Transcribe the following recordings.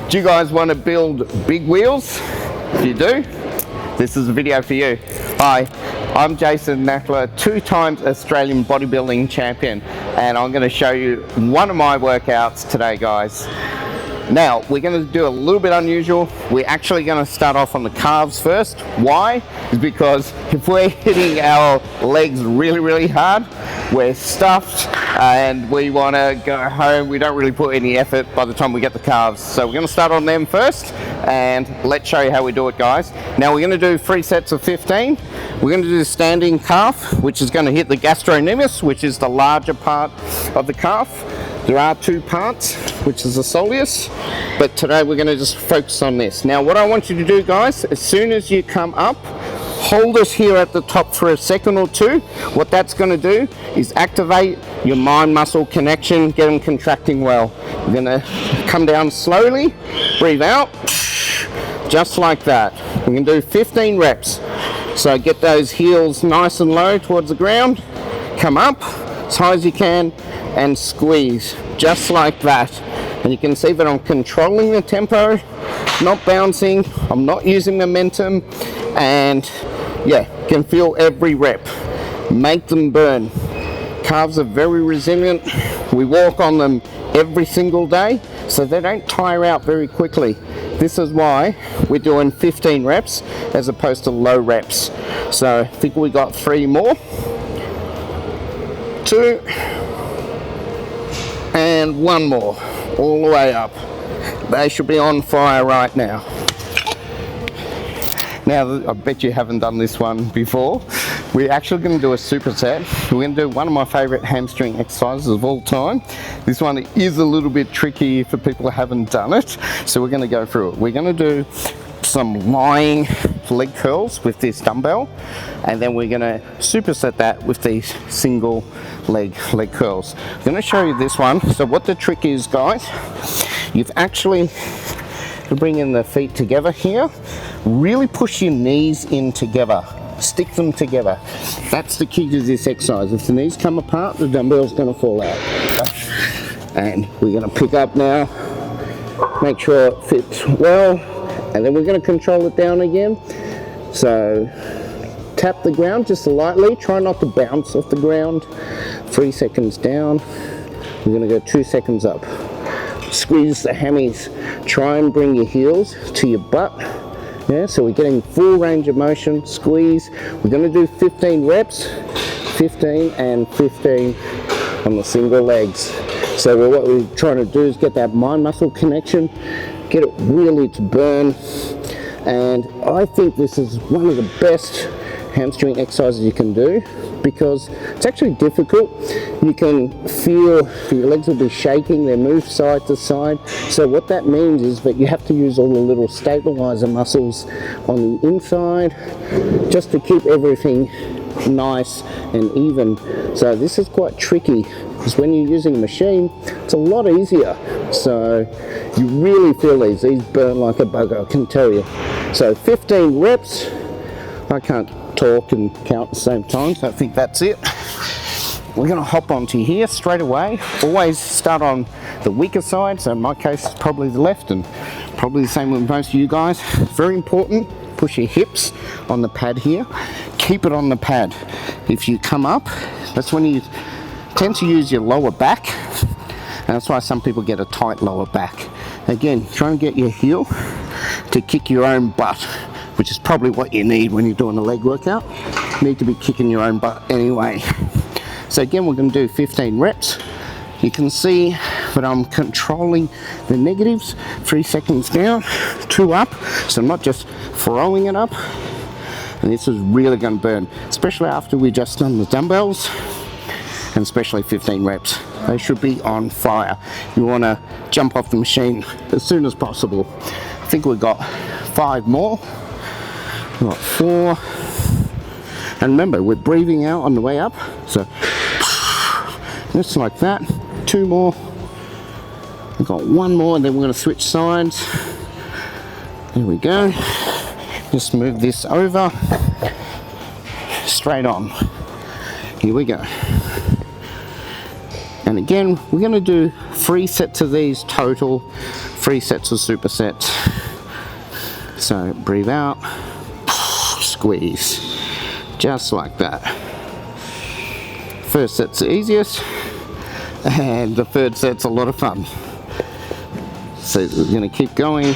Do you guys want to build big wheels? If you do, this is a video for you. Hi, I'm Jason Nackler, 2-time Australian bodybuilding champion, and I'm going to show you one of my workouts today, guys. Now, we're going to do a little bit unusual. We're actually going to start off on the calves first. Why? Is because if we're hitting our legs really hard, we're stuffed and we want to go home. We don't really put any effort by the time we get the calves. So we're going to start on them first, and let's show you how we do it, guys. Now we're going to do 3 sets of 15. We're going to do the standing calf, which is going to hit the gastrocnemius, which is the larger part of the calf. There are 2 parts, which is the soleus, but today we're going to just focus on this. Now what I want you to do, guys, as soon as you come up, hold us here at the top for a second or two. What that's going to do is activate your mind-muscle connection, get them contracting well. You're going to come down slowly, breathe out, just like that. We're going to do 15 reps. So get those heels nice and low towards the ground, come up as high as you can, and squeeze, just like that. And you can see that I'm controlling the tempo, not bouncing, I'm not using momentum, and yeah, you can feel every rep. Make them burn. Calves are very resilient. We walk on them every single day, so they don't tire out very quickly. This is why we're doing 15 reps as opposed to low reps. So I think we got 3 more. 2 and 1 more, all the way up. They should be on fire right now. Now, I bet you haven't done this one before. We're actually going to do a superset. We're going to do one of my favorite hamstring exercises of all time. This one is a little bit tricky for people who haven't done it, so we're going to go through it. We're going to do some lying leg curls with this dumbbell, and then we're going to superset that with these single leg curls. I'm going to show you this one. So what the trick is, guys, you've actually to bring in the feet together here, really push your knees in together, stick them together. That's the key to this exercise. If the knees come apart, the dumbbell's going to fall out. And we're going to pick up now, make sure it fits well, and then we're going to control it down again. So tap the ground just lightly, try not to bounce off the ground. 3 seconds down, we're going to go 2 seconds up. Squeeze the hammies, try and bring your heels to your butt. Yeah, so we're getting full range of motion, squeeze. We're going to do 15 reps, 15 and 15 on the single legs. So what we're trying to do is get that mind-muscle connection, get it really to burn. And I think this is one of the best hamstring exercises you can do, because it's actually difficult. You can feel your legs will be shaking, they move side to side. So what that means is that you have to use all the little stabilizer muscles on the inside just to keep everything nice and even. So this is quite tricky, because when you're using a machine, it's a lot easier. So you really feel these burn like a bug, I can tell you. So 15 reps. I can't talk and count at the same time, so I think that's it. We're going to hop onto here straight away. Always start on the weaker side, so in my case it's probably the left, and probably the same with most of you guys. Very important, push your hips on the pad here. Keep it on the pad. If you come up, that's when you tend to use your lower back, and that's why some people get a tight lower back. Again, try and get your heel to kick your own butt, which is probably what you need when you're doing a leg workout. You need to be kicking your own butt anyway. So again, we're going to do 15 reps. You can see that I'm controlling the negatives. 3 seconds down, 2 up. So I'm not just throwing it up. And this is really going to burn, especially after we just done the dumbbells, and especially 15 reps. They should be on fire. You want to jump off the machine as soon as possible. I think we've got 5 more. We've got 4. And remember, we're breathing out on the way up. So just like that. 2 more. We've got 1 more, and then we're going to switch sides. There we go. Just move this over. Straight on. Here we go. And again, we're going to do 3 sets of these total 3 sets of supersets. So breathe out, squeeze, just like that. First set's the easiest, and the third set's a lot of fun. So we're going to keep going.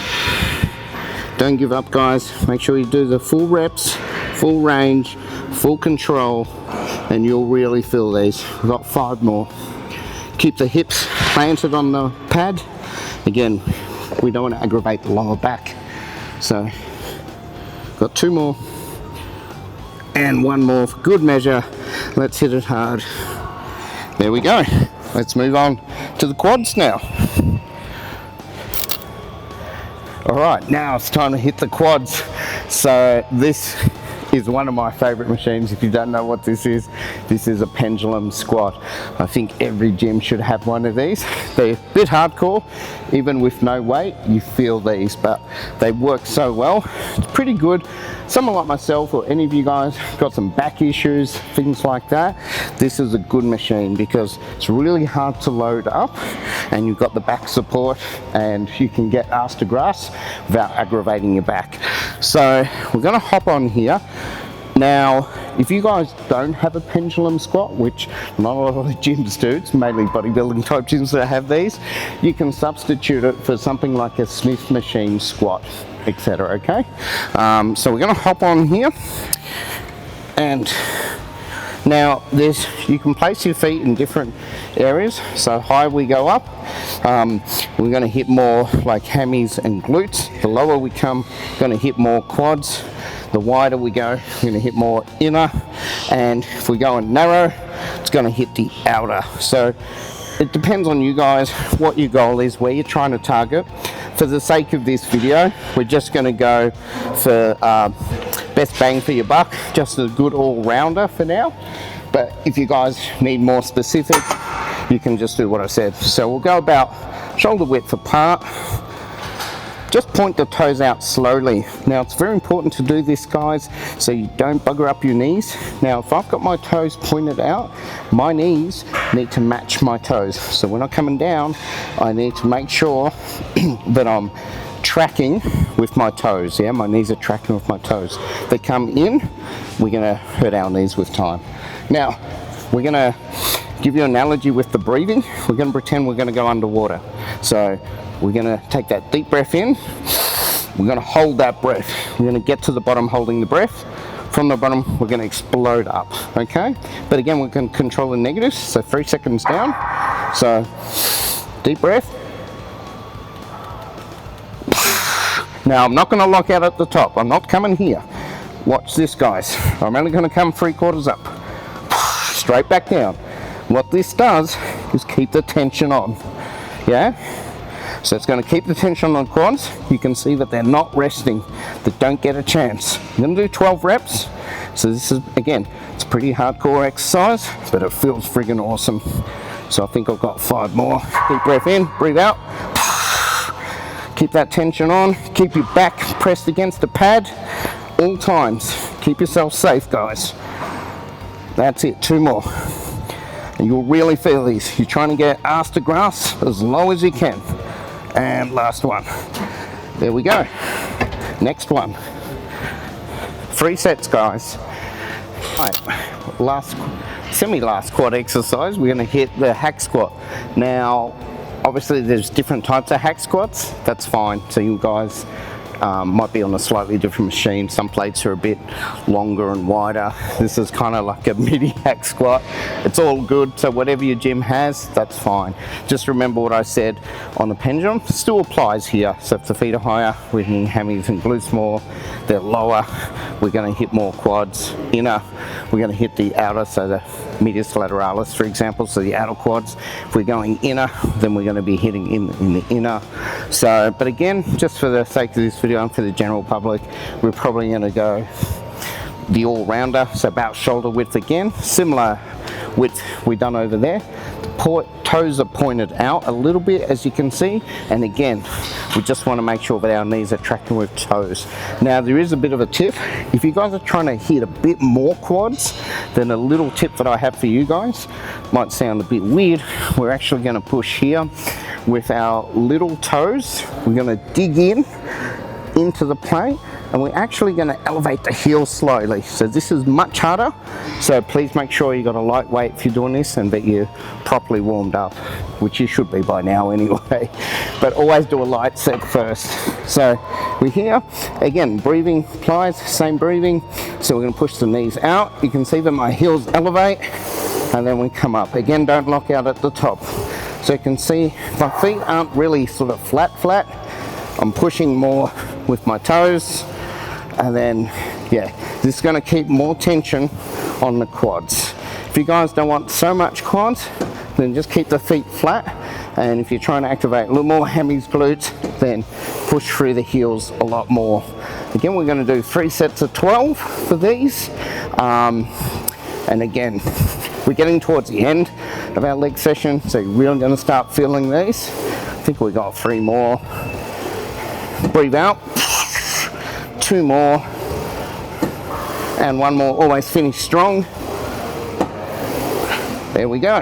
Don't give up, guys. Make sure you do the full reps, full range, full control, and you'll really feel these. We've got 5 more. Keep the hips planted on the pad. Again, we don't want to aggravate the lower back. So, got 2 more. And 1 more for good measure. Let's hit it hard. There we go. Let's move on to the quads now. Alright, now it's time to hit the quads. So this is one of my favorite machines. If you don't know what this is a pendulum squat. I think every gym should have one of these. They're a bit hardcore. Even with no weight, you feel these, but they work so well. It's pretty good. Someone like myself or any of you guys got some back issues, things like that, this is a good machine because it's really hard to load up and you've got the back support and you can get ass to grass without aggravating your back. So we're going to hop on here. Now, if you guys don't have a pendulum squat, which not a lot of the gyms do, it's mainly bodybuilding type gyms that have these, you can substitute it for something like a Smith machine squat, etc. Okay, so we're going to hop on here, and now you can place your feet in different areas. So high we go up, we're going to hit more like hammies and glutes. The lower we come, going to hit more quads. The wider we go, we're going to hit more inner, and if we go in narrow, it's going to hit the outer. So it depends on you guys what your goal is, where you're trying to target. For the sake of this video, we're just going to go for best bang for your buck, just a good all-rounder for now. But if you guys need more specific, you can just do what I said. So we'll go about shoulder width apart. Just point the toes out slowly. Now it's very important to do this, guys, so you don't bugger up your knees. Now if I've got my toes pointed out, my knees need to match my toes. So when I'm coming down, I need to make sure that I'm tracking with my toes. Yeah, my knees are tracking with my toes. They come in, we're gonna hurt our knees with time. Now, we're gonna give you an analogy with the breathing. We're gonna pretend we're gonna go underwater. So we're going to take that deep breath in, we're going to hold that breath, we're going to get to the bottom holding the breath, from the bottom we're going to explode up, okay? But again, we can control the negatives, so 3 seconds down, so deep breath. Now I'm not going to lock out at the top, I'm not coming here. Watch this, guys, I'm only going to come 3/4 up, straight back down. What this does is keep the tension on, yeah? So it's going to keep the tension on quads. You can see that they're not resting, they don't get a chance. I'm going to do 12 reps. So this is, again, it's a pretty hardcore exercise, but it feels friggin' awesome. So I think I've got 5 more. Deep breath in, breathe out. Keep that tension on, keep your back pressed against the pad all times. Keep yourself safe, guys. That's it, 2 more. And you'll really feel these. You're trying to get ass to grass as low as you can. And last one. There we go. Next one. 3 sets, guys. Right, semi-last quad exercise, we're going to hit the hack squat. Now, obviously there's different types of hack squats. That's fine. So you guys might be on a slightly different machine. Some plates are a bit longer and wider. This is kind of like a mini hack squat. It's all good, so whatever your gym has, that's fine. Just remember what I said on the pendulum still applies here. So if the feet are higher, we're hitting hammies and glutes more. They're lower, we're going to hit more quads. Inner, we're going to hit the outer, so the medius lateralis, for example, so the outer quads. If we're going inner, then we're going to be hitting in the inner. So, but again, just for the sake of this video and for the general public, we're probably going to go the all-rounder, so about shoulder width again, similar width we done over there. Toes are pointed out a little bit, as you can see, and again, we just want to make sure that our knees are tracking with toes. Now there is a bit of a tip. If you guys are trying to hit a bit more quads, then a little tip that I have for you guys might sound a bit weird. We're actually going to push here. with our little toes. We're going to dig in into the plate, and we're actually going to elevate the heel slowly. So this is much harder, so please make sure you got a light weight if you're doing this and that you're properly warmed up, which you should be by now anyway. But always do a light set first. So we're here again, breathing applies, same breathing. So we're going to push the knees out. You can see that my heels elevate, and then we come up again. Don't lock out at the top. So you can see my feet aren't really sort of flat. I'm pushing more with my toes, and then yeah, this is going to keep more tension on the quads. If you guys don't want so much quads, then just keep the feet flat, and if you're trying to activate a little more hammies, glutes, then push through the heels a lot more. Again, we're going to do 3 sets of 12 for these, and again, we're getting towards the end of our leg session, so you're really going to start feeling these. I think we got 3 more. Breathe out, 2 more, and 1 more. Always finish strong. There we go.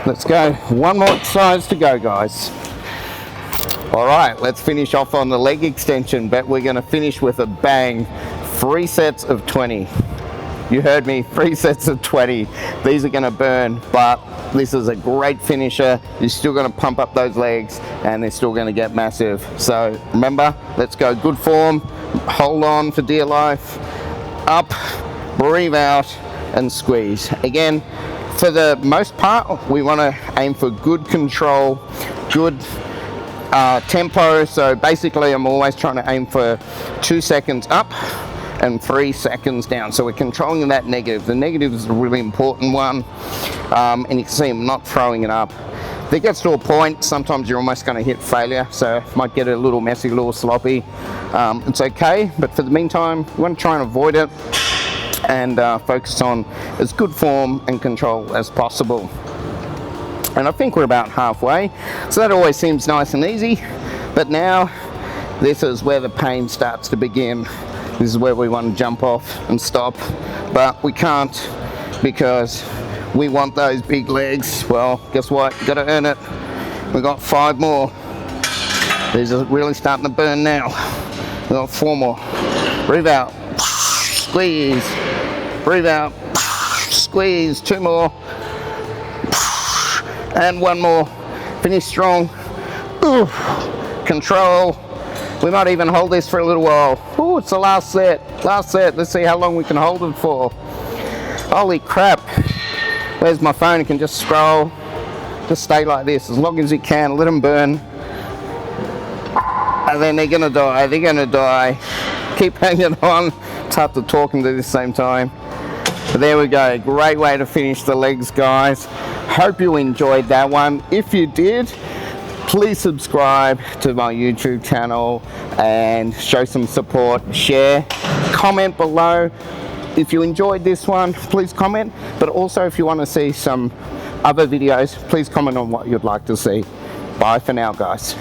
Let's go. 1 more exercise to go, guys. All right, let's finish off on the leg extension, but we're going to finish with a bang. 3 sets of 20. You heard me, 3 sets of 20. These are going to burn, but this is a great finisher. You're still going to pump up those legs, and they're still going to get massive. So remember, let's go good form. Hold on for dear life. Up, breathe out, and squeeze. Again, for the most part, we want to aim for good control, good tempo. So basically, I'm always trying to aim for 2 seconds up and 3 seconds down. So we're controlling that negative. The negative is a really important one. And you can see I'm not throwing it up. If it gets to a point, sometimes you're almost going to hit failure. So it might get a little messy, a little sloppy. It's okay, but for the meantime, we want to try and avoid it and focus on as good form and control as possible. And I think we're about halfway. So that always seems nice and easy. But now, this is where the pain starts to begin. This is where we want to jump off and stop, but we can't because we want those big legs. Well, guess what? Got to earn it. We got 5 more. These are really starting to burn now. We got 4 more. Breathe out. Squeeze. Breathe out. Squeeze. 2 more. And 1 more. Finish strong. Ooh. Control. We might even hold this for a little while. Oh, it's the last set. Last set. Let's see how long we can hold it for. Holy crap. Where's my phone? You can just scroll. Just stay like this as long as you can. Let them burn. And then they're going to die. They're going to die. Keep hanging on. It's hard to talk and do this same time. But there we go. Great way to finish the legs, guys. Hope you enjoyed that one. If you did, please subscribe to my YouTube channel and show some support. Share, comment below. If you enjoyed this one, please comment. But also if you want to see some other videos, please comment on what you'd like to see. Bye for now, guys.